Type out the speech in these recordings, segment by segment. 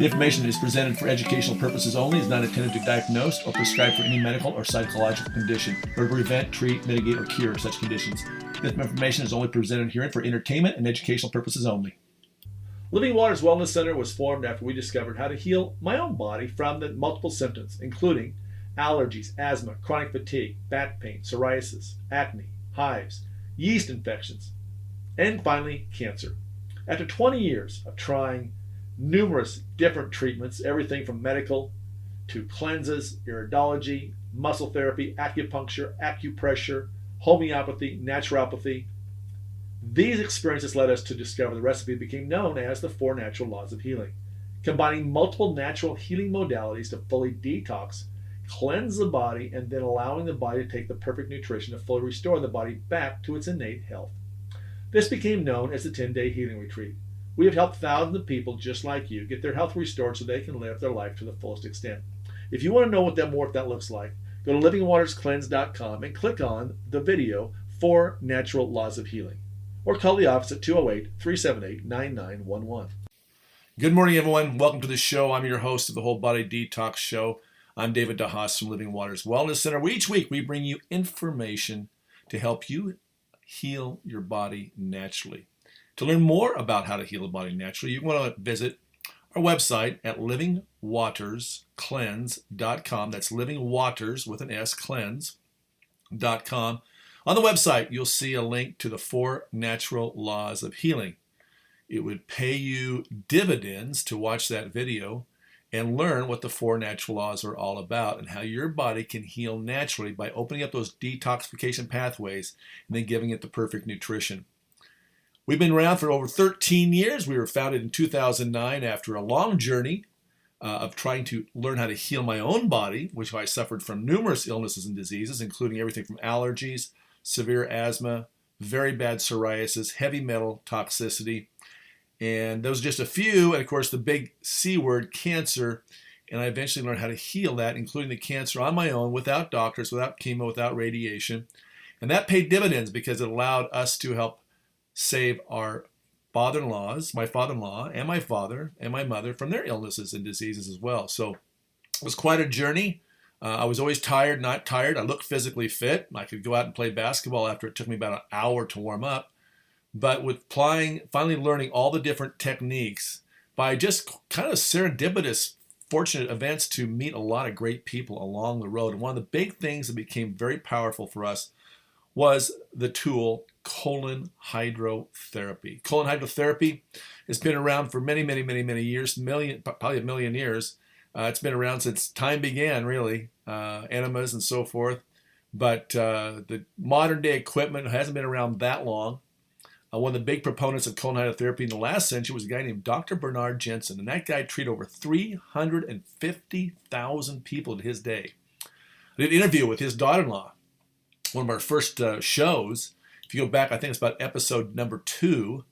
The information is presented for educational purposes only, is not intended to diagnose or prescribe for any medical or psychological condition, or to prevent, treat, mitigate, or cure such conditions. This information is only presented herein for entertainment and educational purposes only. Living Waters Wellness Center was formed after we discovered how to heal my own body from the multiple symptoms, including allergies, asthma, chronic fatigue, back pain, psoriasis, acne, hives, yeast infections, and finally, cancer. After 20 years of trying numerous different treatments, everything from medical to cleanses, iridology, muscle therapy, acupuncture, acupressure, homeopathy, naturopathy, these experiences led us to discover the recipe that became known as the 4 Natural Laws of Healing, combining multiple natural healing modalities to fully detox, cleanse the body, and then allowing the body to take the perfect nutrition to fully restore the body back to its innate health. This became known as the 10-Day Healing Retreat. We have helped thousands of people just like you get their health restored so they can live their life to the fullest extent. If you want to know what that looks like, go to livingwaterscleanse.com and click on the video 4 Natural Laws of Healing, or call the office at 208-378-9911. Good morning, everyone. Welcome to the show. I'm your host of the Whole Body Detox Show. I'm David DeHaas from Living Waters Wellness Center, where each week we bring you information to help you heal your body naturally. To learn more about how to heal the body naturally, you want to visit our website at livingwaterscleanse.com. That's livingwaters with an S, cleanse.com. On the website, you'll see a link to the 4 Natural Laws of Healing. It would pay you dividends to watch that video and learn what the 4 natural laws are all about and how your body can heal naturally by opening up those detoxification pathways and then giving it the perfect nutrition. We've been around for over 13 years. We were founded in 2009 after a long journey of trying to learn how to heal my own body, which I suffered from numerous illnesses and diseases, including everything from allergies, severe asthma, very bad psoriasis, heavy metal toxicity, and those are just a few, and of course the big C word, cancer, and I eventually learned how to heal that, including the cancer on my own, without doctors, without chemo, without radiation, and that paid dividends because it allowed us to help save our father-in-laws, my father-in-law, and my father, and my mother from their illnesses and diseases as well. So it was quite a journey. I was always tired, not tired. I looked physically fit. I could go out and play basketball after it took me about an hour to warm up. But with finally learning all the different techniques by just kind of serendipitous, fortunate events to meet a lot of great people along the road. And one of the big things that became very powerful for us was the tool colon hydrotherapy. Colon hydrotherapy has been around for many, many, many, many years, probably a million years. It's been around since time began, really, enemas and so forth. But the modern day equipment hasn't been around that long. One of the big proponents of colon hydrotherapy in the last century was a guy named Dr. Bernard Jensen, and that guy treated over 350,000 people in his day. I did an interview with his daughter-in-law, one of our first shows. If you go back, I think it's about episode number 2,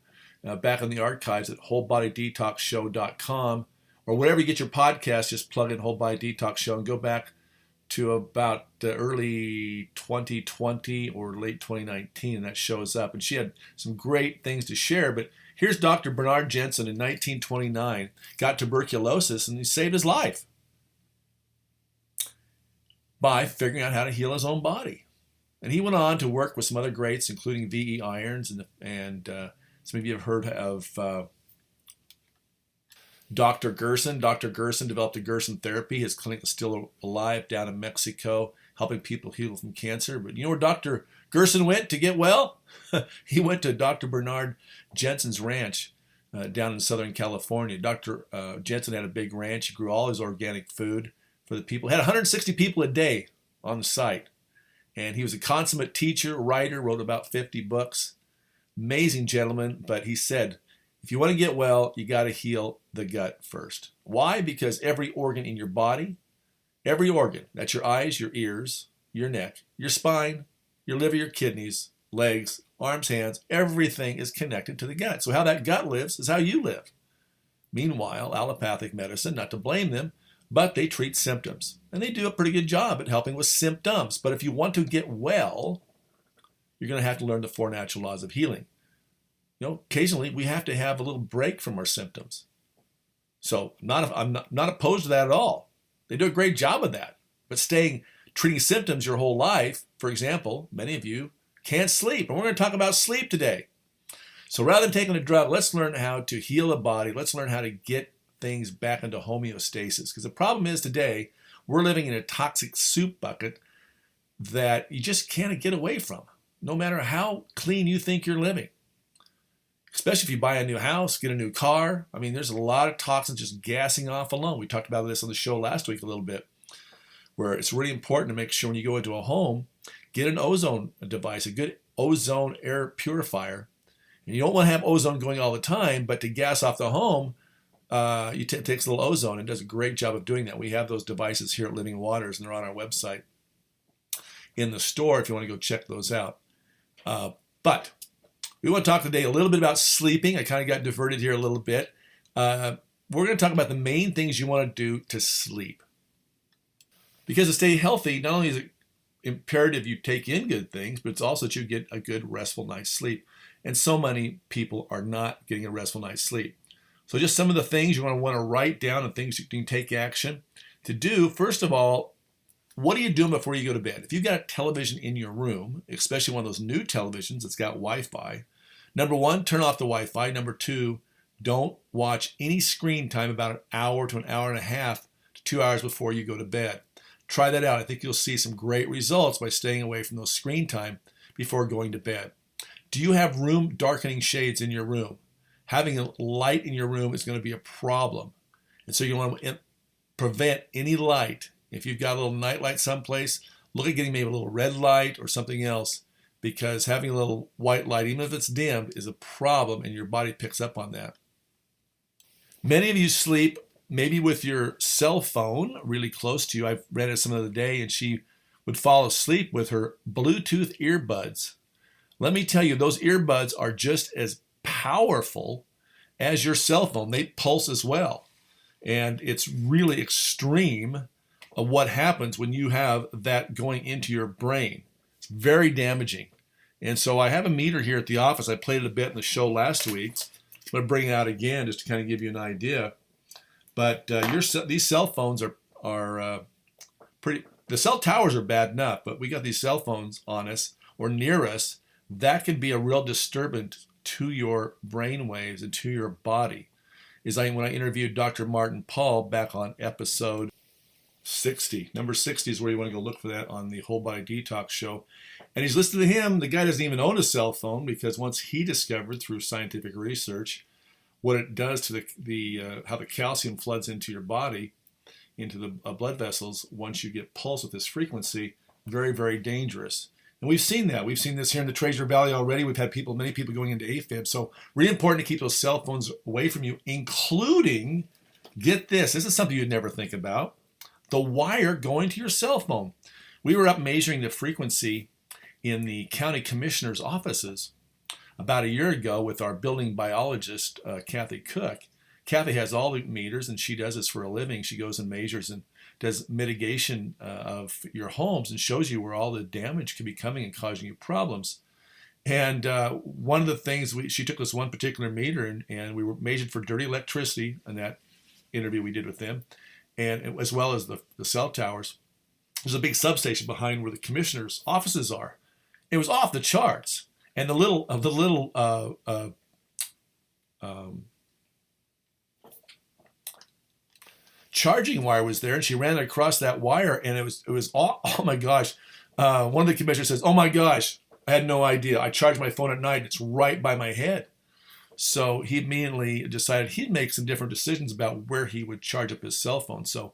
back in the archives at wholebodydetoxshow.com, or wherever you get your podcast, just plug in Whole Body Detox Show and go back to about early 2020 or late 2019, and that shows up. And she had some great things to share. But here's Dr. Bernard Jensen in 1929, got tuberculosis, and he saved his life by figuring out how to heal his own body. And he went on to work with some other greats, including V.E. Irons, and some of you have heard of Dr. Gerson. Dr. Gerson developed a Gerson therapy. His clinic is still alive down in Mexico, helping people heal from cancer. But you know where Dr. Gerson went to get well? He went to Dr. Bernard Jensen's ranch down in Southern California. Dr. Jensen had a big ranch. He grew all his organic food for the people. He had 160 people a day on the site. And he was a consummate teacher, writer, wrote about 50 books. Amazing gentleman. But he said, if you want to get well, you got to heal the gut first. Why? Because every organ in your body, every organ, that's your eyes, your ears, your neck, your spine, your liver, your kidneys, legs, arms, hands, everything is connected to the gut. So how that gut lives is how you live. Meanwhile, allopathic medicine, not to blame them, but they treat symptoms. And they do a pretty good job at helping with symptoms. But if you want to get well, you're going to have to learn the 4 natural laws of healing. You know, occasionally we have to have a little break from our symptoms. So I'm not opposed to that at all. They do a great job of that. But treating symptoms your whole life, for example, many of you can't sleep. And we're going to talk about sleep today. So rather than taking a drug, let's learn how to heal the body. Let's learn how to get things back into homeostasis. Because the problem is today, we're living in a toxic soup bucket that you just can't get away from, no matter how clean you think you're living. Especially if you buy a new house, get a new car. I mean, there's a lot of toxins just gassing off alone. We talked about this on the show last week a little bit, where it's really important to make sure when you go into a home, get an ozone device, a good ozone air purifier. And you don't want to have ozone going all the time, but to gas off the home, it takes a little ozone and does a great job of doing that. We have those devices here at Living Waters, and they're on our website in the store if you want to go check those out. But we want to talk today a little bit about sleeping. I kind of got diverted here a little bit. We're going to talk about the main things you want to do to sleep. Because to stay healthy, not only is it imperative you take in good things, but it's also that you get a good restful night's sleep. And so many people are not getting a restful night's sleep. So just some of the things you want to write down and things you can take action to do. First of all, what are you doing before you go to bed? If you've got a television in your room, especially one of those new televisions that's got Wi-Fi, number one, turn off the Wi-Fi. Number two, don't watch any screen time about an hour to an hour and a half to 2 hours before you go to bed. Try that out. I think you'll see some great results by staying away from those screen time before going to bed. Do you have room darkening shades in your room? Having a light in your room is going to be a problem. And so you want to prevent any light. If you've got a little night light someplace, look at getting maybe a little red light or something else, because having a little white light, even if it's dimmed, is a problem, and your body picks up on that. Many of you sleep maybe with your cell phone really close to you. I've read it some other day, and she would fall asleep with her Bluetooth earbuds. Let me tell you, those earbuds are just as powerful as your cell phone. They pulse as well. And it's really extreme of what happens when you have that going into your brain. It's very damaging. And so I have a meter here at the office. I played it a bit in the show last week. I'm going to bring it out again just to kind of give you an idea. But these cell phones are pretty. The cell towers are bad enough, but we got these cell phones on us or near us. That can be a real disturbance to your brain waves and to your body. When I interviewed Dr. Martin Paul back on episode 60. Number 60 is where you want to go look for that on the Whole Body Detox show. And he's listening to him. The guy doesn't even own a cell phone, because once he discovered through scientific research what it does to how the calcium floods into your body, into the blood vessels once you get pulse with this frequency, very, very dangerous. And we've seen that. We've seen this here in the Treasure Valley already. We've had many people going into AFib. So really important to keep those cell phones away from you, including, get this is something you'd never think about, the wire going to your cell phone. We were up measuring the frequency in the county commissioner's offices about a year ago with our building biologist, Kathy Cook. Kathy has all the meters, and she does this for a living. She goes and measures and does mitigation of your homes and shows you where all the damage can be coming and causing you problems. And one of the things, she took this one particular meter and we were measured for dirty electricity in that interview we did with them, and as well as the cell towers. There's a big substation behind where the commissioner's offices are. It was off the charts. And the little charging wire was there, and she ran it across that wire, and it was oh my gosh. One of the commissioners says, "Oh my gosh, I had no idea. I charge my phone at night. It's right by my head." So he immediately decided he'd make some different decisions about where he would charge up his cell phone. So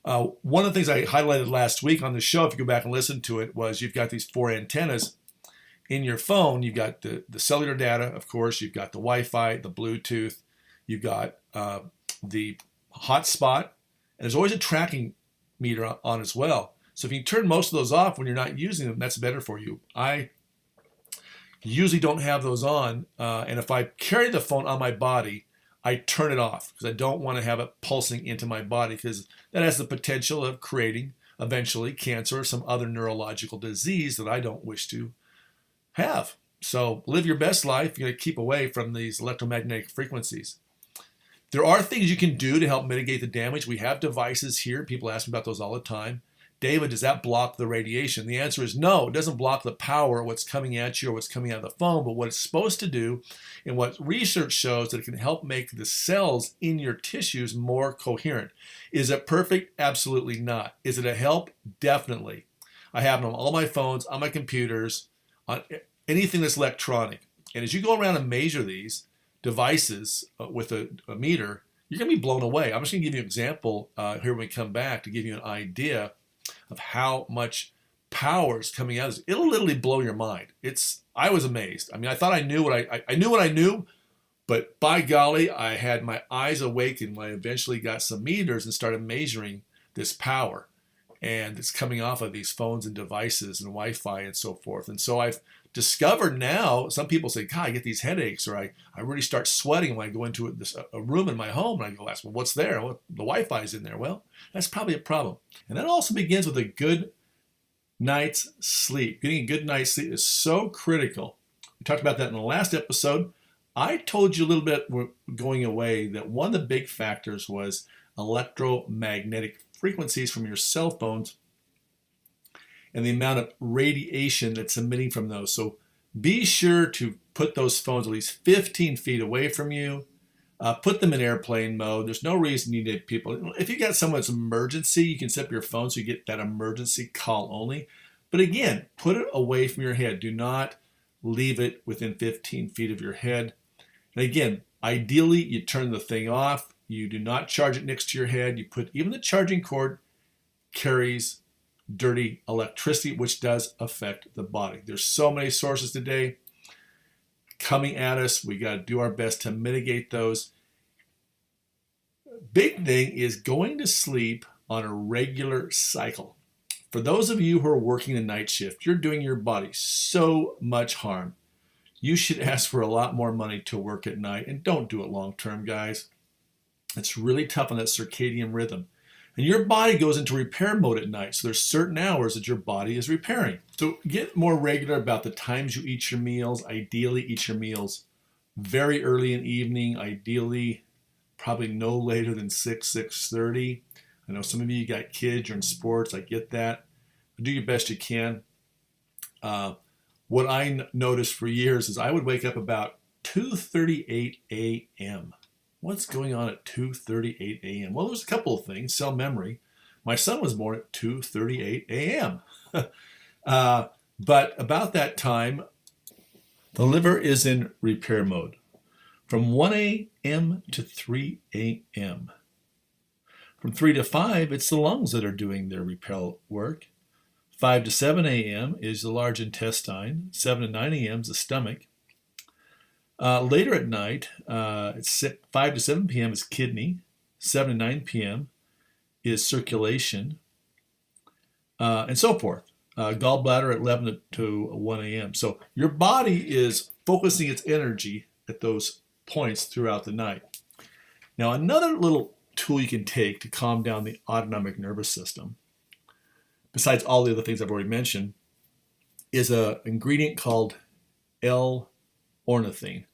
one of the things I highlighted last week on the show, if you go back and listen to it, was you've got these 4 antennas in your phone. You've got the cellular data, of course. You've got the Wi-Fi, the Bluetooth. You've got the hotspot. And there's always a tracking meter on as well. So if you turn most of those off when you're not using them, that's better for you. I usually don't have those on. And if I carry the phone on my body, I turn it off because I don't want to have it pulsing into my body, because that has the potential of creating eventually cancer or some other neurological disease that I don't wish to have. So live your best life. You're going to keep away from these electromagnetic frequencies. There are things you can do to help mitigate the damage. We have devices here. People ask me about those all the time. David, does that block the radiation? The answer is no. It doesn't block the power, what's coming at you or what's coming out of the phone. But what it's supposed to do, and what research shows, that it can help make the cells in your tissues more coherent. Is it perfect? Absolutely not. Is it a help? Definitely. I have it on all my phones, on my computers, on anything that's electronic. And as you go around and measure these devices with a meter, you're going to be blown away. I'm just going to give you an example here when we come back to give you an idea of how much power is coming out of this. It'll literally blow your mind. I was amazed. I mean, I thought I knew what I knew, but by golly, I had my eyes awakened when I eventually got some meters and started measuring this power. And it's coming off of these phones and devices and Wi-Fi and so forth. And so I've discovered now, some people say, God, I get these headaches, or I really start sweating when I go into a room in my home, and I go ask, well, what's there? Well, the Wi-Fi is in there. Well, that's probably a problem. And that also begins with a good night's sleep. Getting a good night's sleep is so critical. We talked about that in the last episode. I told you a little bit going away that one of the big factors was electromagnetic frequencies from your cell phones and the amount of radiation that's emitting from those. So be sure to put those phones at least 15 feet away from you. Put them in airplane mode. There's no reason you need people. If you got someone's emergency, you can set up your phone so you get that emergency call only. But again, put it away from your head. Do not leave it within 15 feet of your head. And again, ideally, you turn the thing off. You do not charge it next to your head. You put, even the charging cord carries dirty electricity, which does affect the body. There's so many sources today coming at us. We got to do our best to mitigate those. Big thing is going to sleep on a regular cycle. For those of you who are working the night shift, you're doing your body so much harm. You should ask for a lot more money to work at night, and don't do it long term, guys. It's really tough on that circadian rhythm. And your body goes into repair mode at night. So there's certain hours that your body is repairing. So get more regular about the times you eat your meals. Ideally, eat your meals very early in the evening. Ideally, probably no later than 6:30. I know some of you got kids, you're in sports. I get that. Do your best you can. What I noticed for years is I would wake up about 2:38 a.m. What's going on at 2:38 a.m.? Well, there's a couple of things. Cell memory. My son was born at 2:38 a.m. But about that time, the liver is in repair mode. From 1 a.m. to 3 a.m. From 3 to 5, it's the lungs that are doing their repair work. 5 to 7 a.m. is the large intestine. 7 to 9 a.m. is the stomach. Later at night, it's 5 to 7 p.m. is kidney. 7 to 9 p.m. is circulation, and so forth. Gallbladder at 11 to 1 a.m. So your body is focusing its energy at those points throughout the night. Now, another little tool you can take to calm down the autonomic nervous system, besides all the other things I've already mentioned, is an ingredient called L-ornithine.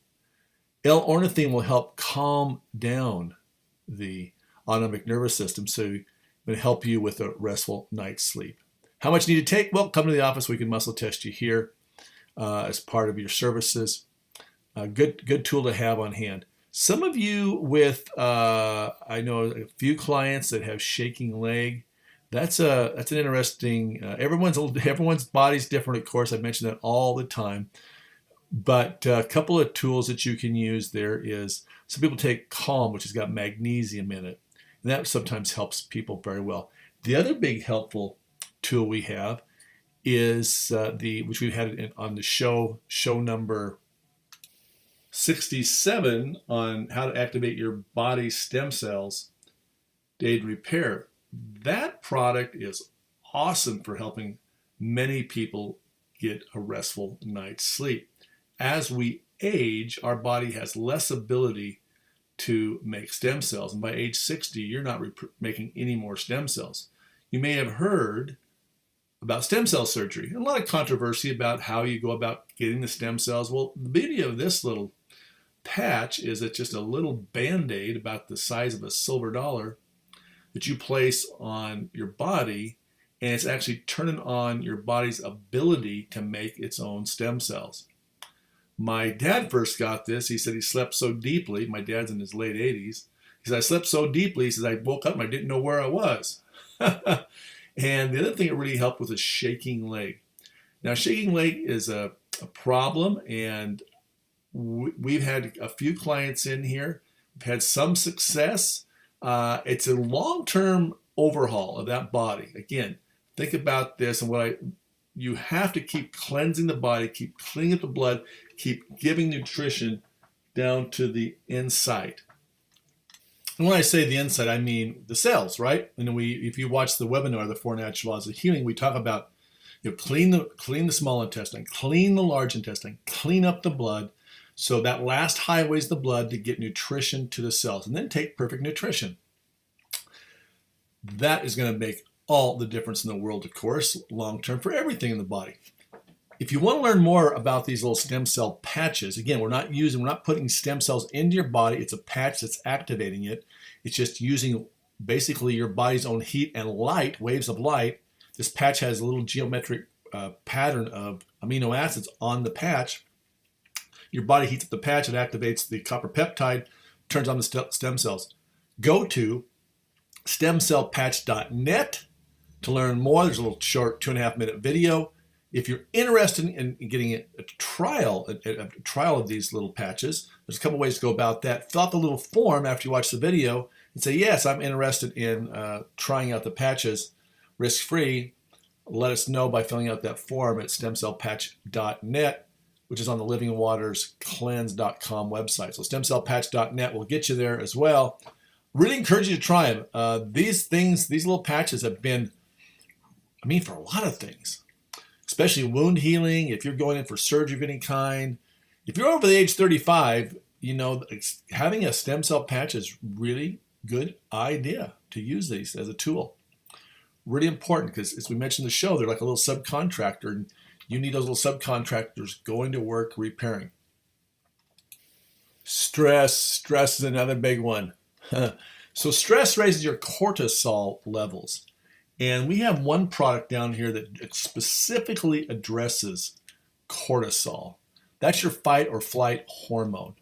L-ornithine will help calm down the autonomic nervous system, so it will help you with a restful night's sleep. How much you need to take? Well, come to the office. We can muscle test you here as part of your services. Good tool to have on hand. Some of you with, I know a few clients that have shaking leg. That's an interesting. Everyone's body's different, of course. I mention that all the time. But a couple of tools that you can use there is, some people take Calm, which has got magnesium in it, and that sometimes helps people very well. The other big helpful tool we have is which we've had on the show number 67 on how to activate your body's stem cells, Day Repair. That product is awesome for helping many people get a restful night's sleep. As we age, our body has less ability to make stem cells. And by age 60, you're not making any more stem cells. You may have heard about stem cell surgery. And a lot of controversy about how you go about getting the stem cells. Well, the beauty of this little patch is it's just a little Band-Aid about the size of a silver dollar that you place on your body, and it's actually turning on your body's ability to make its own stem cells. My dad first got this. He said he slept so deeply. My dad's in his late 80s. He said, I slept so deeply. He says, I woke up and I didn't know where I was. And the other thing that really helped was a shaking leg. Now, shaking leg is a problem, and we've had a few clients in here. We've had some success. It's a long-term overhaul of that body. Again, think about this, and you have to keep cleansing the body, keep cleaning up the blood, keep giving nutrition down to the inside. And when I say the inside, I mean the cells, right? And if you watch the webinar, the 4 Natural Laws of Healing, we talk about clean the small intestine, clean the large intestine, clean up the blood, so that last highway is the blood to get nutrition to the cells, and then take perfect nutrition. That is going to make all the difference in the world, of course, long term for everything in the body. If you want to learn more about these little stem cell patches, again, we're not putting stem cells into your body. It's a patch that's activating it. It's just using basically your body's own heat and light, waves of light. This patch has a little geometric pattern of amino acids on the patch. Your body heats up the patch, it activates the copper peptide, turns on the stem cells. Go to stemcellpatch.net to learn more. There's a little short 2.5-minute video. If you're interested in getting a trial of these little patches, there's a couple ways to go about that. Fill out the little form after you watch the video and say, yes, I'm interested in trying out the patches risk-free. Let us know by filling out that form at stemcellpatch.net, which is on the livingwaterscleanse.com website. So stemcellpatch.net will get you there as well. Really encourage you to try them. These little patches have been, for a lot of things, especially wound healing. If you're going in for surgery of any kind, if you're over the age 35, having a stem cell patch is really good idea to use these as a tool. Really important, because as we mentioned in the show, they're like a little subcontractor, and you need those little subcontractors going to work repairing. Stress is another big one. So stress raises your cortisol levels. And we have one product down here that specifically addresses cortisol. That's your fight or flight hormone.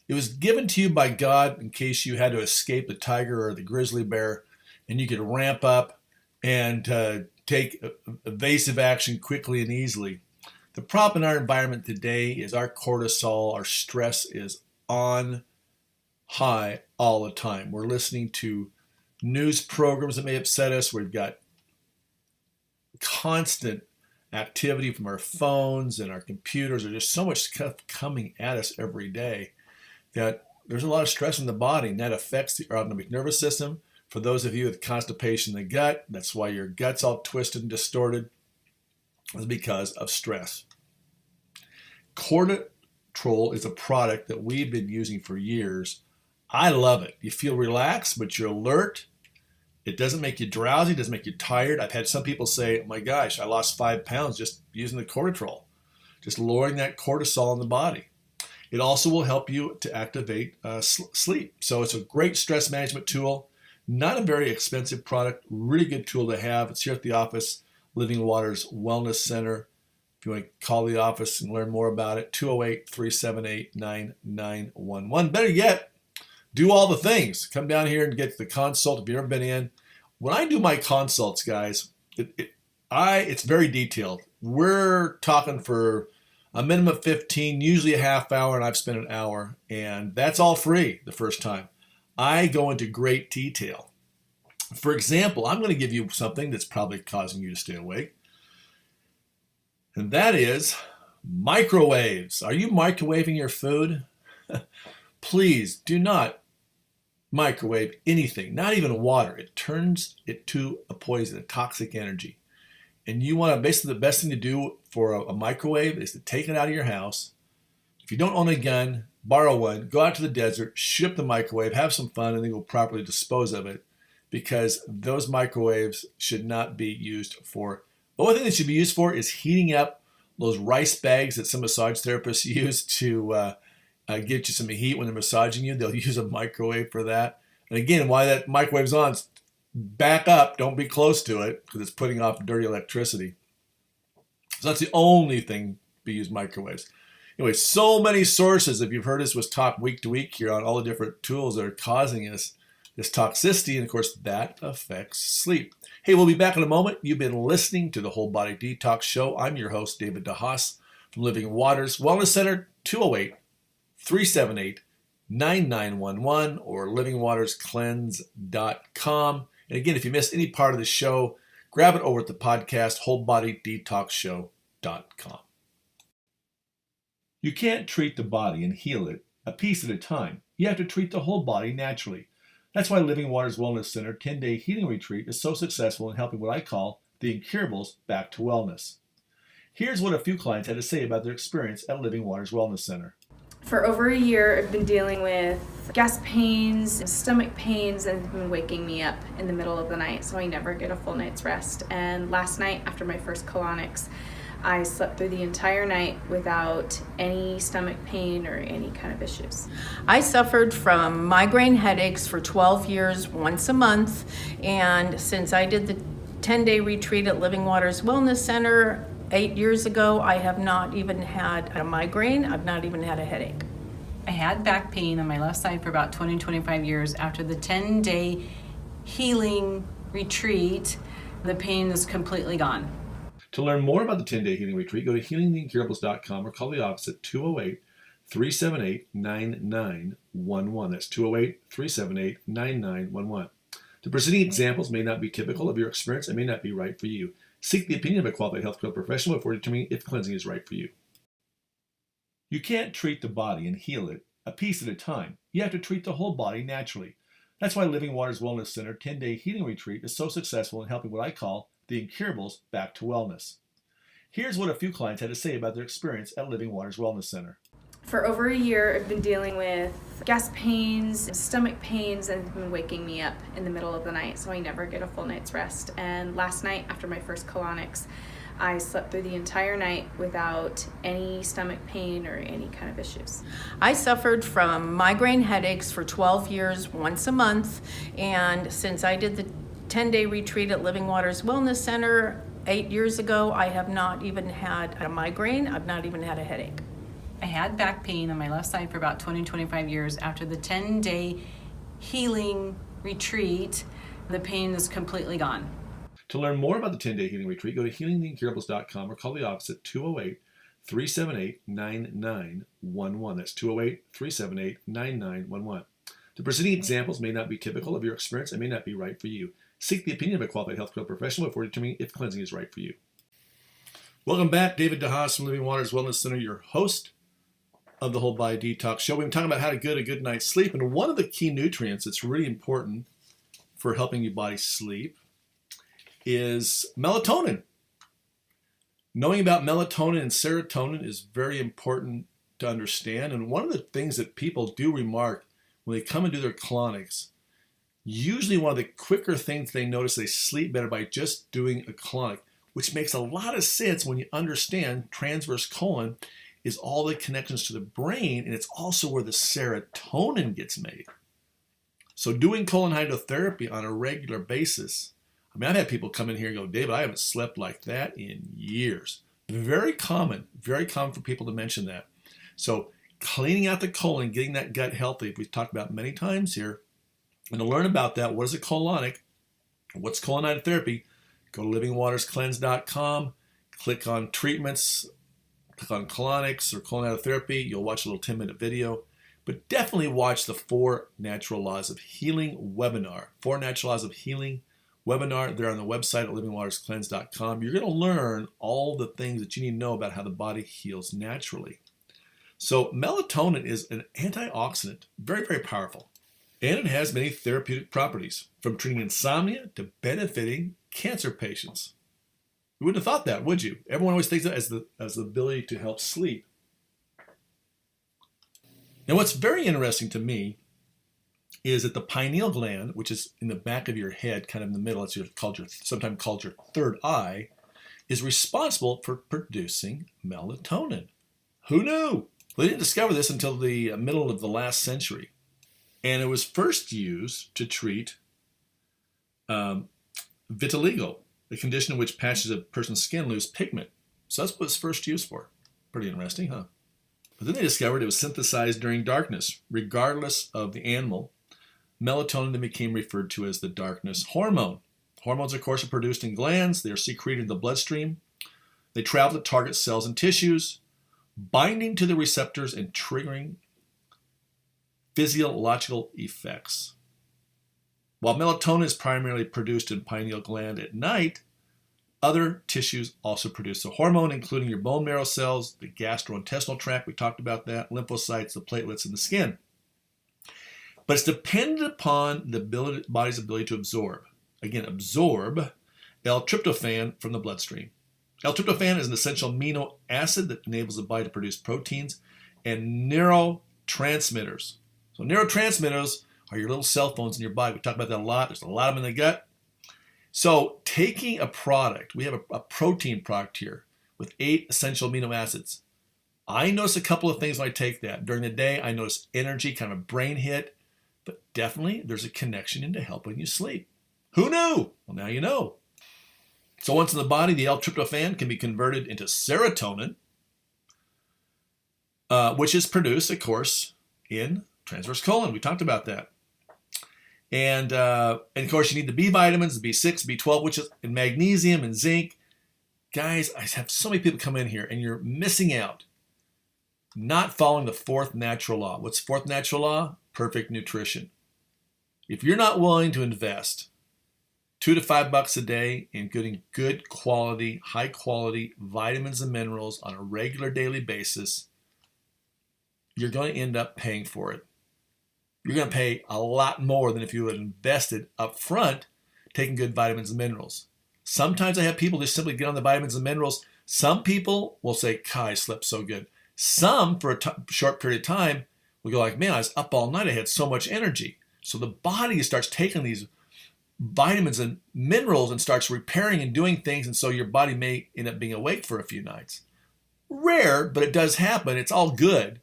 It was given to you by God in case you had to escape the tiger or the grizzly bear, and you could ramp up and take evasive action quickly and easily. The problem in our environment today is our cortisol, our stress is on high all the time. We're listening to news programs that may upset us. We've got constant activity from our phones and our computers. There's just so much stuff coming at us every day that there's a lot of stress in the body, and that affects the autonomic nervous system. For those of you with constipation in the gut, that's why your gut's all twisted and distorted. It's because of stress. Cortrol is a product that we've been using for years. I love it. You feel relaxed, but you're alert. It doesn't make you drowsy. It doesn't make you tired. I've had some people say, oh my gosh, I lost 5 pounds just using the Cortrol, just lowering that cortisol in the body. It also will help you to activate sleep. So it's a great stress management tool. Not a very expensive product, really good tool to have. It's here at the office, Living Waters Wellness Center. If you want to call the office and learn more about it, 208-378-9911. Better yet, do all the things. Come down here and get the consult if you've never been in. When I do my consults, guys, it's very detailed. We're talking for a minimum of 15, usually a half hour, and I've spent an hour. And that's all free the first time. I go into great detail. For example, I'm going to give you something that's probably causing you to stay awake. And that is microwaves. Are you microwaving your food? Please do not microwave anything, not even water. It turns it to a poison, a toxic energy. And you want to, basically the best thing to do for a microwave is to take it out of your house. If you don't own a gun, borrow one, go out to the desert, shoot up the microwave, have some fun, and then go properly dispose of it, because those microwaves should not be used for. The only thing they should be used for is heating up those rice bags that some massage therapists use to get you some heat when they're massaging you. They'll use a microwave for that. And again, why that microwave's on, back up. Don't be close to it because it's putting off dirty electricity. So that's the only thing we use microwaves. Anyway, so many sources, if you've heard us, was talk week to week here on all the different tools that are causing us this toxicity. And of course, that affects sleep. Hey, we'll be back in a moment. You've been listening to the Whole Body Detox Show. I'm your host, David DeHaas from Living Waters Wellness Center, 208-378-9911 or livingwaterscleanse.com. And again, if you missed any part of the show, grab it over at the podcast, wholebodydetoxshow.com. You can't treat the body and heal it a piece at a time. You have to treat the whole body naturally. That's why Living Waters Wellness Center 10-day healing retreat is so successful in helping what I call the incurables back to wellness. Here's what a few clients had to say about their experience at Living Waters Wellness Center. For over a year, I've been dealing with gas pains, stomach pains, and it's been waking me up in the middle of the night, so I never get a full night's rest. And last night, after my first colonics, I slept through the entire night without any stomach pain or any kind of issues. I suffered from migraine headaches for 12 years, once a month, and since I did the 10-day retreat at Living Waters Wellness Center 8 years ago, I have not even had a migraine. I've not even had a headache. I had back pain on my left side for about 25 years. After the 10-day healing retreat, the pain is completely gone. To learn more about the 10-day healing retreat, go to healingtheincurables.com or call the office at 208-378-9911. That's 208-378-9911. The preceding examples may not be typical of your experience and may not be right for you. Seek the opinion of a qualified healthcare professional before determining if cleansing is right for you. You can't treat the body and heal it a piece at a time. You have to treat the whole body naturally. That's why Living Waters Wellness Center 10-day healing retreat is so successful in helping what I call the incurables back to wellness. Here's what a few clients had to say about their experience at Living Waters Wellness Center. For over a year, I've been dealing with gas pains, stomach pains, and it's been waking me up in the middle of the night, so I never get a full night's rest. And last night, after my first colonics, I slept through the entire night without any stomach pain or any kind of issues. I suffered from migraine headaches for 12 years, once a month, and since I did the 10-day retreat at Living Waters Wellness Center 8 years ago, I have not even had a migraine. I've not even had a headache. I had back pain on my left side for about 25 years. After the 10-day healing retreat, the pain is completely gone. To learn more about the 10-day healing retreat, go to healingtheincurables.com or call the office at 208-378-9911. That's 208-378-9911. The preceding examples may not be typical of your experience and may not be right for you. Seek the opinion of a qualified healthcare professional before determining if cleansing is right for you. Welcome back. David DeHaas from Living Waters Wellness Center, your host of the Whole Body Detox Show. We've been talking about how to get a good night's sleep, and one of the key nutrients that's really important for helping your body sleep is melatonin. Knowing about melatonin and serotonin is very important to understand, and one of the things that people do remark when they come and do their colonics, usually one of the quicker things they notice, they sleep better by just doing a colonic, which makes a lot of sense when you understand transverse colon is all the connections to the brain, and it's also where the serotonin gets made. So doing colon hydrotherapy on a regular basis, I mean, I've had people come in here and go, David, I haven't slept like that in years. Very common for people to mention that. So cleaning out the colon, getting that gut healthy, we've talked about many times here. And to learn about that, what is a colonic? What's colon hydrotherapy? Go to livingwaterscleanse.com, click on treatments, click on colonics or colon hydrotherapy. You'll watch a little 10-minute video. But definitely watch the 4 Natural Laws of Healing webinar. 4 Natural Laws of Healing webinar. They're on the website at livingwaterscleanse.com. You're going to learn all the things that you need to know about how the body heals naturally. So melatonin is an antioxidant, very, very powerful. And it has many therapeutic properties, from treating insomnia to benefiting cancer patients. You wouldn't have thought that, would you? Everyone always thinks of it as the ability to help sleep. Now, what's very interesting to me is that the pineal gland, which is in the back of your head, kind of in the middle, it's sometimes called your third eye, is responsible for producing melatonin. Who knew? They didn't discover this until the middle of the last century. And it was first used to treat vitiligo, a condition in which patches of a person's skin lose pigment. So that's what it's first used for. Pretty interesting, huh? But then they discovered it was synthesized during darkness. Regardless of the animal, melatonin then became referred to as the darkness hormone. Hormones, of course, are produced in glands. They are secreted in the bloodstream. They travel to target cells and tissues, binding to the receptors and triggering physiological effects. While melatonin is primarily produced in pineal gland at night, other tissues also produce the hormone, including your bone marrow cells, the gastrointestinal tract, we talked about that, lymphocytes, the platelets, and the skin. But it's dependent upon the body's ability to absorb. Again, absorb L-tryptophan from the bloodstream. L-tryptophan is an essential amino acid that enables the body to produce proteins and neurotransmitters. So neurotransmitters are your little cell phones in your body. We talk about that a lot. There's a lot of them in the gut. So taking a product, we have a protein product here with 8 essential amino acids. I notice a couple of things when I take that. During the day, I notice energy, kind of a brain hit, but definitely there's a connection into helping you sleep. Who knew? Well, now you know. So once in the body, the L-tryptophan can be converted into serotonin, which is produced, of course, in transverse colon. We talked about that. And of course, you need the B vitamins, the B6, B12, which is and magnesium and zinc. Guys, I have so many people come in here, and you're missing out. Not following the fourth natural law. What's the fourth natural law? Perfect nutrition. If you're not willing to invest $2 to $5 a day in getting good quality, high quality vitamins and minerals on a regular daily basis, you're going to end up paying for it. You're going to pay a lot more than if you had invested up front taking good vitamins and minerals. Sometimes I have people just simply get on the vitamins and minerals. Some people will say, God, I slept so good. Some, for a short period of time, will go like, man, I was up all night. I had so much energy. So the body starts taking these vitamins and minerals and starts repairing and doing things. And so your body may end up being awake for a few nights. Rare, but it does happen. It's all good.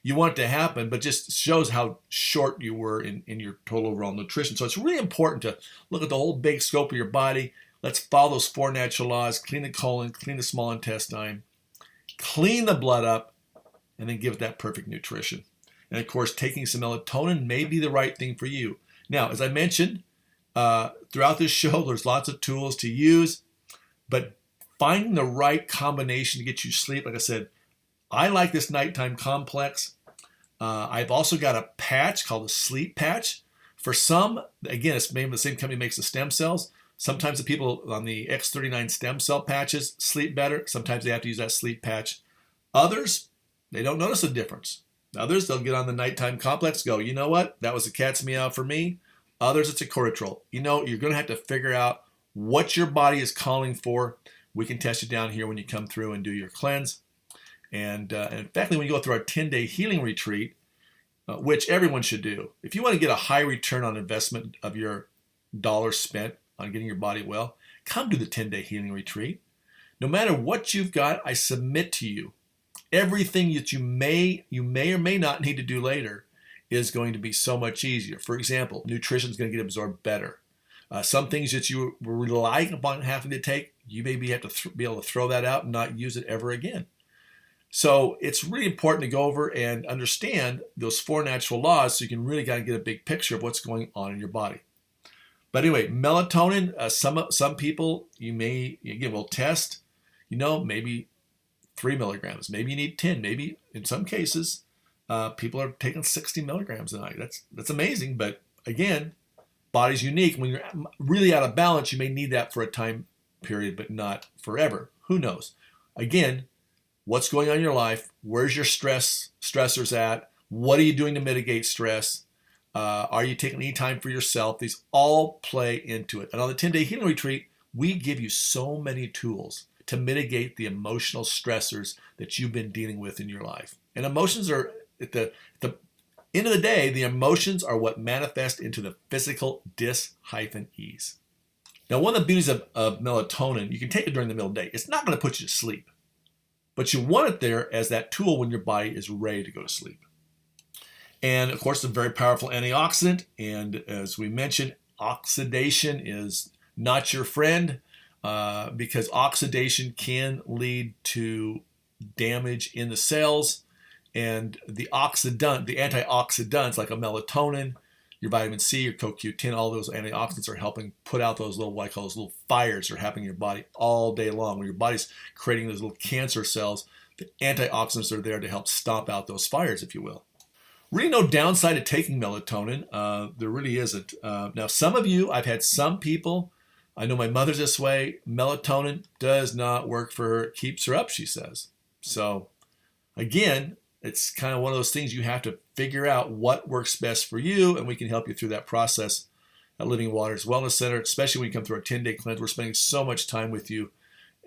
You want it to happen, but just shows how short you were in your total overall nutrition. So it's really important to look at the whole big scope of your body. Let's follow those 4 natural laws. Clean the colon, clean the small intestine, clean the blood up, and then give it that perfect nutrition. And of course, taking some melatonin may be the right thing for you. Now, as I mentioned, throughout this show, there's lots of tools to use, but finding the right combination to get you sleep, like I said, I like this nighttime complex. I've also got a patch called a sleep patch. For some, again, it's made by the same company that makes the stem cells. Sometimes the people on the X39 stem cell patches sleep better. Sometimes they have to use that sleep patch. Others, they don't notice a difference. Others, they'll get on the nighttime complex, go, you know what? That was a cat's meow for me. Others, it's a Cortrol. You know, you're going to have to figure out what your body is calling for. We can test you down here when you come through and do your cleanse. And in fact, when you go through our 10-day healing retreat, which everyone should do, if you want to get a high return on investment of your dollars spent on getting your body well, come to the 10-day healing retreat. No matter what you've got, I submit to you, everything that you may or may not need to do later is going to be so much easier. For example, nutrition is going to get absorbed better. Some things that you were relying upon having to take, you maybe have to be able to throw that out and not use it ever again. So it's really important to go over and understand those 4 natural laws so you can really kind of get a big picture of what's going on in your body. But anyway, melatonin, some people you may, again, will test, maybe 3 milligrams. Maybe you need 10. Maybe in some cases, people are taking 60 milligrams a night. That's amazing. But again, body's unique. When you're really out of balance, you may need that for a time period, but not forever. Who knows? Again, what's going on in your life? Where's your stressors at? What are you doing to mitigate stress? Are you taking any time for yourself? These all play into it. And on the 10-day healing retreat, we give you so many tools to mitigate the emotional stressors that you've been dealing with in your life. And emotions are, at the end of the day, the emotions are what manifest into the physical dis-ease. Now, one of the beauties of melatonin, you can take it during the middle of the day. It's not going to put you to sleep. but you want it there as that tool when your body is ready to go to sleep. And of course, it's a very powerful antioxidant. And as we mentioned, oxidation is not your friend because oxidation can lead to damage in the cells. And the antioxidants like a melatonin, your vitamin C, your CoQ10, all those antioxidants are helping put out those little, what I call those little fires that are happening in your body all day long. When your body's creating those little cancer cells, the antioxidants are there to help stomp out those fires, if you will. Really no downside to taking melatonin. There really isn't. Now, some of you, I've had some people, I know my mother's this way, melatonin does not work for her. It keeps her up, she says. So, again, it's kind of one of those things you have to figure out what works best for you, and we can help you through that process at Living Waters Wellness Center, especially when you come through our 10-day cleanse. We're spending so much time with you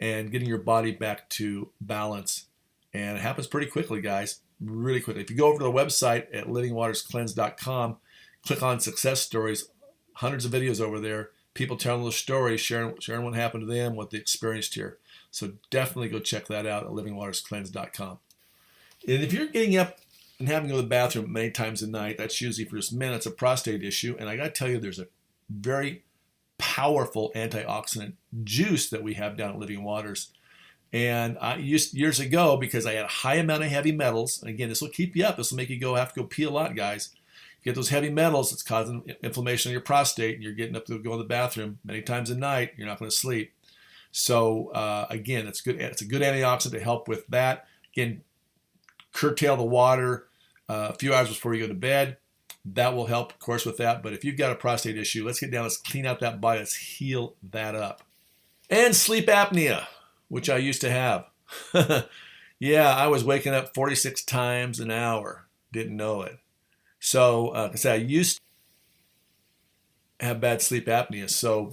and getting your body back to balance. And it happens pretty quickly, guys, really quickly. If you go over to the website at livingwaterscleanse.com, click on Success Stories, hundreds of videos over there, people telling their stories, sharing what happened to them, what they experienced here. So definitely go check that out at livingwaterscleanse.com. And if you're getting up and having to go to the bathroom many times a night, that's usually for just men. It's a prostate issue. And I got to tell you, there's a very powerful antioxidant juice that we have down at Living Waters. And I used years ago, because I had a high amount of heavy metals. And again, this will keep you up. This will make you have to go pee a lot, guys. You get those heavy metals, it's causing inflammation in your prostate, and you're getting up to go in the bathroom many times a night. You're not going to sleep. So again, it's good. It's a good antioxidant to help with that. Again, curtail the water a few hours before you go to bed. That will help, of course, with that. But if you've got a prostate issue, let's get down, let's clean out that body, let's heal that up. And sleep apnea, which I used to have. Yeah, I was waking up 46 times an hour. Didn't know it. So, like I said, I used to have bad sleep apnea. So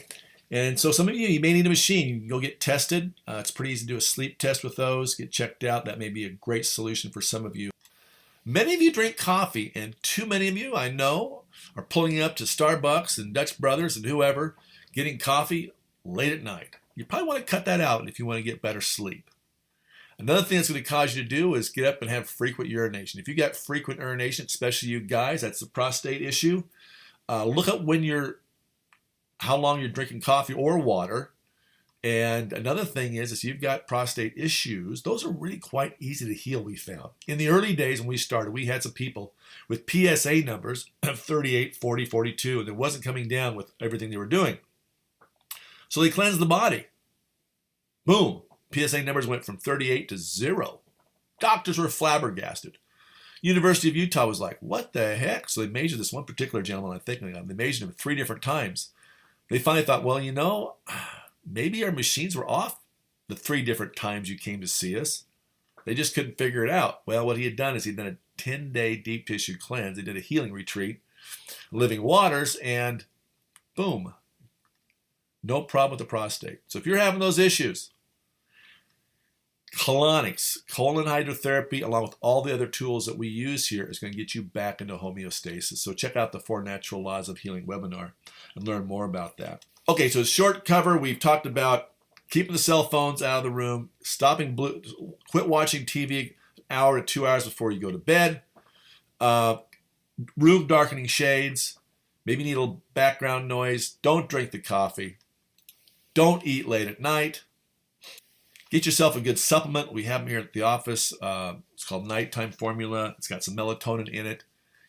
some of you may need a machine. You can go get tested. It's pretty easy to do a sleep test with those. Get checked out. That may be a great solution for some of you. Many of you drink coffee, and too many of you, I know, are pulling up to Starbucks and Dutch Brothers and whoever, getting coffee late at night. You probably want to cut that out if you want to get better sleep. Another thing that's going to cause you to do is get up and have frequent urination. If you got frequent urination, especially you guys, that's a prostate issue. Look up how long you're drinking coffee or water. And another thing is if you've got prostate issues, those are really quite easy to heal, we found. In the early days when we started, we had some people with PSA numbers of 38, 40, 42, and it wasn't coming down with everything they were doing. So they cleansed the body. Boom. PSA numbers went from 38 to 0. Doctors were flabbergasted. University of Utah was like, what the heck? So they measured this one particular gentleman I'm thinking of. They measured him 3 different times. They finally thought, well, maybe our machines were off the 3 different times you came to see us. They just couldn't figure it out. Well, what he had done is he'd done a 10-day deep tissue cleanse. They did a healing retreat, Living Waters, and boom. No problem with the prostate. So if you're having those issues, colonics, colon hydrotherapy, along with all the other tools that we use here, is going to get you back into homeostasis. So check out the 4 Natural Laws of Healing webinar and learn more about that. Okay, so short cover, we've talked about keeping the cell phones out of the room, quit watching TV an hour to 2 hours before you go to bed, room darkening shades, maybe need a little background noise, don't drink the coffee, don't eat late at night. Get yourself a good supplement. We have them here at the office. It's called Nighttime Formula. It's got some melatonin in it.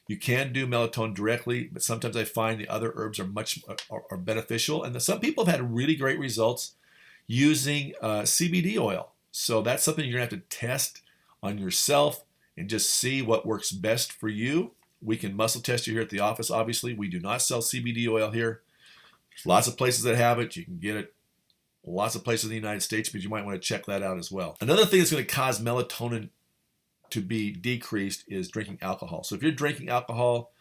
You can do melatonin directly, but sometimes I find the other herbs are beneficial. And some people have had really great results using CBD oil. So that's something you're going to have to test on yourself and just see what works best for you. We can muscle test you here at the office, obviously. We do not sell CBD oil here. There's lots of places that have it. You can get it lots of places in the United States, but you might want to check that out as well. Another thing that's going to cause melatonin to be decreased is drinking alcohol. So if you're drinking alcohol,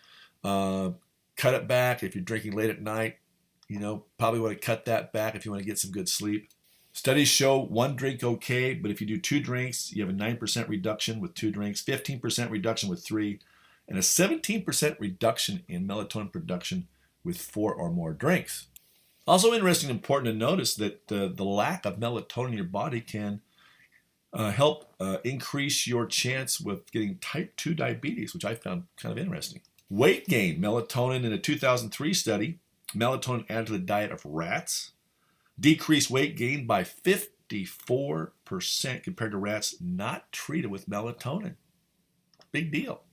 cut it back. If you're drinking late at night, probably want to cut that back if you want to get some good sleep. Studies show 1 drink okay, but if you do 2 drinks, you have a 9% reduction with 2 drinks, 15% reduction with 3, and a 17% reduction in melatonin production with 4 or more drinks. Also interesting and important to notice that the lack of melatonin in your body can help increase your chance with getting type 2 diabetes, which I found kind of interesting. Weight gain, melatonin in a 2003 study, melatonin added to the diet of rats, decreased weight gain by 54% compared to rats not treated with melatonin. Big deal.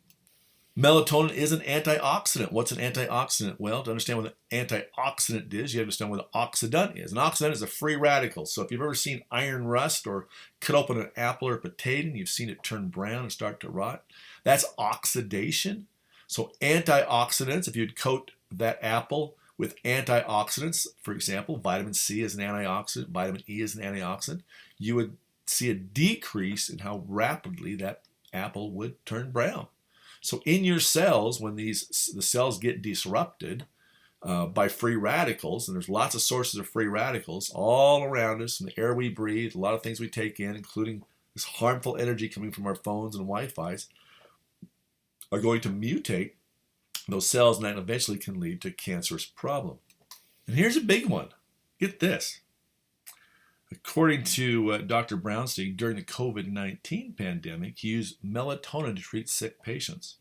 Melatonin is an antioxidant. What's an antioxidant? Well, to understand what an antioxidant is, you have to understand what an oxidant is. An oxidant is a free radical. So if you've ever seen iron rust or cut open an apple or a potato and you've seen it turn brown and start to rot, that's oxidation. So antioxidants, if you'd coat that apple with antioxidants, for example, vitamin C is an antioxidant, vitamin E is an antioxidant, you would see a decrease in how rapidly that apple would turn brown. So in your cells, when the cells get disrupted by free radicals, and there's lots of sources of free radicals all around us, from the air we breathe, a lot of things we take in, including this harmful energy coming from our phones and Wi-Fi's, are going to mutate those cells, and that eventually can lead to a cancerous problem. And here's a big one. Get this. According to Dr. Brownstein, during the COVID-19 pandemic, he used melatonin to treat sick patients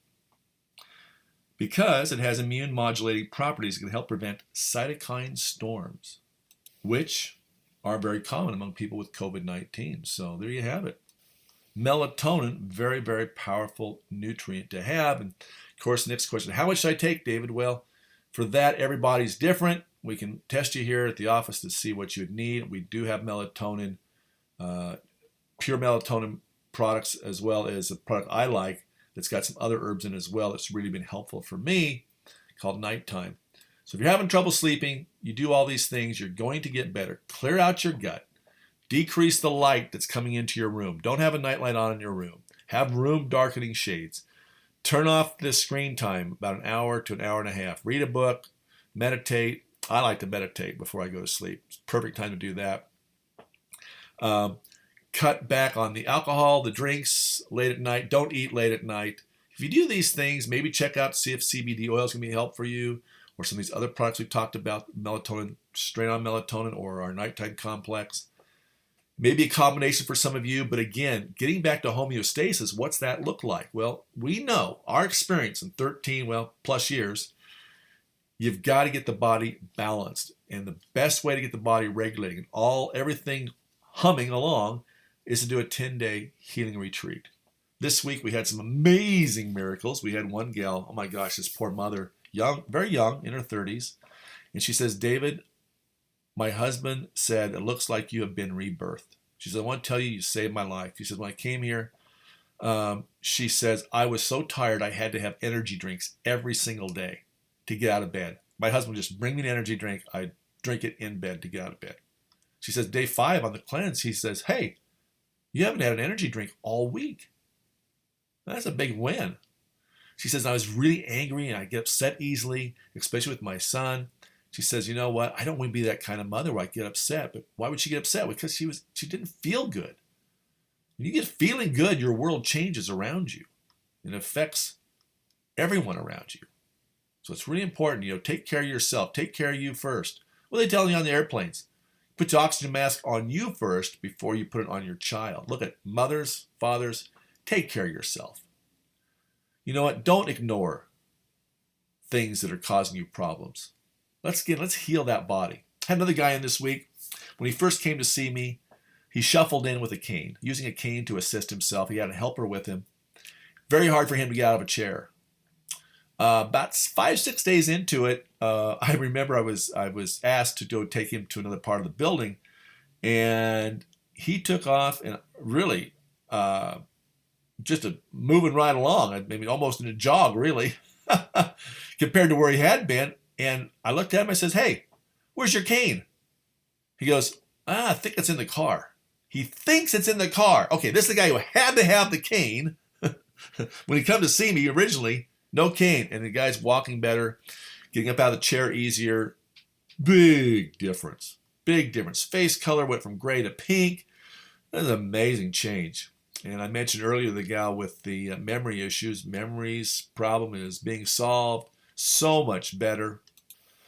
because it has immune modulating properties that can help prevent cytokine storms, which are very common among people with COVID-19. So there you have it. Melatonin, very, very powerful nutrient to have. And of course, the next question, how much should I take, David? Well, for that, everybody's different. We can test you here at the office to see what you would need. We do have melatonin, pure melatonin products, as well as a product I like that's got some other herbs in it as well that's really been helpful for me, called Nighttime. So if you're having trouble sleeping, you do all these things, you're going to get better. Clear out your gut. Decrease the light that's coming into your room. Don't have a nightlight on in your room. Have room darkening shades. Turn off the screen time about an hour to an hour and a half. Read a book, meditate. I like to meditate before I go to sleep. It's a perfect time to do that. Cut back on the alcohol, the drinks late at night. Don't eat late at night. If you do these things, maybe check out to see if CBD oil is going to be helpful for you, or some of these other products we've talked about, melatonin, straight on melatonin, or our nighttime complex. Maybe a combination for some of you, but again, getting back to homeostasis, what's that look like? Well, we know, our experience in 13, plus years, you've got to get the body balanced. And the best way to get the body regulating and everything humming along is to do a 10-day healing retreat. This week we had some amazing miracles. We had one gal, oh my gosh, this poor mother, young, very young, in her 30s. And she says, David, my husband said, it looks like you have been rebirthed. She said, I want to tell you, you saved my life. She said, when I came here, she says, I was so tired I had to have energy drinks every single day to get out of bed. My husband would just bring me an energy drink. I'd drink it in bed to get out of bed. She says, day 5 on the cleanse, he says, hey, you haven't had an energy drink all week. That's a big win. She says, I was really angry and I get upset easily, especially with my son. She says, you know what? I don't want to be that kind of mother where I get upset. But why would she get upset? Because she didn't feel good. When you get feeling good, your world changes around you. It affects everyone around you. So it's really important, take care of yourself. Take care of you first. What are they telling you on the airplanes? Put your oxygen mask on you first before you put it on your child. Look at mothers, fathers, take care of yourself. You know what? Don't ignore things that are causing you problems. Let's heal that body. I had another guy in this week. When he first came to see me, he shuffled in with a cane, using a cane to assist himself. He had a helper with him. Very hard for him to get out of a chair. About 5-6 days into it, I remember I was asked to go take him to another part of the building, and he took off and really just moving right along. Maybe almost in a jog, really, compared to where he had been. And I looked at him. I says, "Hey, where's your cane?" He goes, "I think it's in the car." He thinks it's in the car. Okay, this is the guy who had to have the cane when he come to see me originally. No cane, and the guy's walking better, getting up out of the chair easier. Big difference. Big difference. Face color went from gray to pink. That's an amazing change. And I mentioned earlier the gal with the memory issues. Memory's problem is being solved. So much better.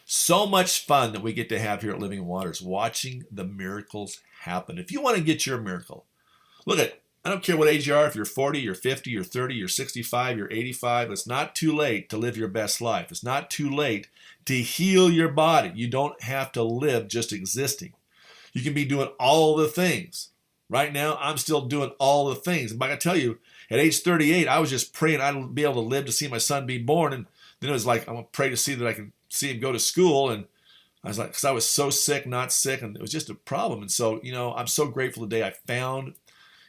So much fun that we get to have here at Living Waters, watching the miracles happen. If you want to get your miracle, Look I don't care what age you are, if you're 40, you're 50, you're 30, you're 65, you're 85. It's not too late to live your best life. It's not too late to heal your body. You don't have to live just existing. You can be doing all the things. Right now, I'm still doing all the things. And I can tell you, at age 38, I was just praying I'd be able to live to see my son be born. And then it was like, I'm going to pray to see that I can see him go to school. And I was like, because I was so sick, not sick, and it was just a problem. And so, I'm so grateful today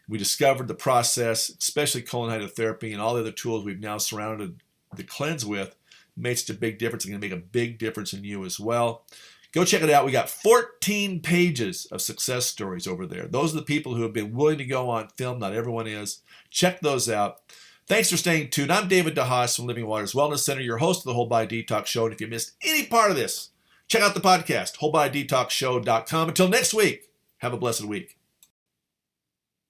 we discovered the process, especially colon hydrotherapy and all the other tools we've now surrounded the cleanse with, made such a big difference. It's going to make a big difference in you as well. Go check it out. We got 14 pages of success stories over there. Those are the people who have been willing to go on film. Not everyone is. Check those out. Thanks for staying tuned. I'm David DeHaas from Living Waters Wellness Center, your host of the Whole Body Detox Show. And if you missed any part of this, check out the podcast, wholebodydetoxshow.com. Until next week, have a blessed week.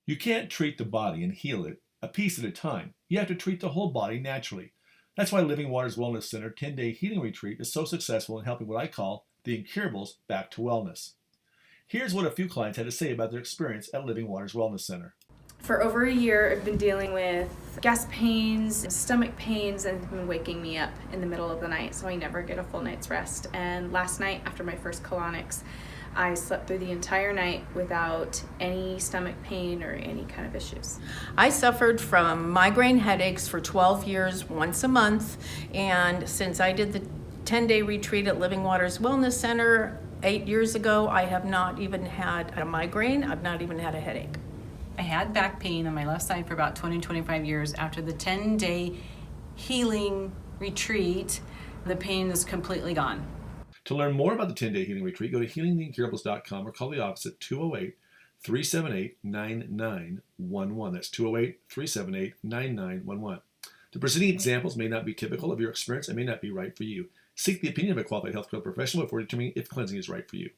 You can't treat the body and heal it a piece at a time. You have to treat the whole body naturally. That's why Living Waters Wellness Center 10-day healing retreat is so successful in helping what I call the incurables back to wellness. Here's what a few clients had to say about their experience at Living Waters Wellness Center. For over a year, I've been dealing with gas pains, stomach pains, and it's been waking me up in the middle of the night, so I never get a full night's rest. And last night, after my first colonics, I slept through the entire night without any stomach pain or any kind of issues. I suffered from migraine headaches for 12 years, once a month, and since I did the 10-day retreat at Living Waters Wellness Center 8 years ago, I have not even had a migraine. I've not even had a headache. I had back pain on my left side for about 25 years. After the 10-day healing retreat, the pain is completely gone. To learn more about the 10-day healing retreat, go to healingtheincurables.com or call the office at 208-378-9911. That's 208-378-9911. The preceding examples may not be typical of your experience and may not be right for you. Seek the opinion of a qualified healthcare professional before determining if cleansing is right for you.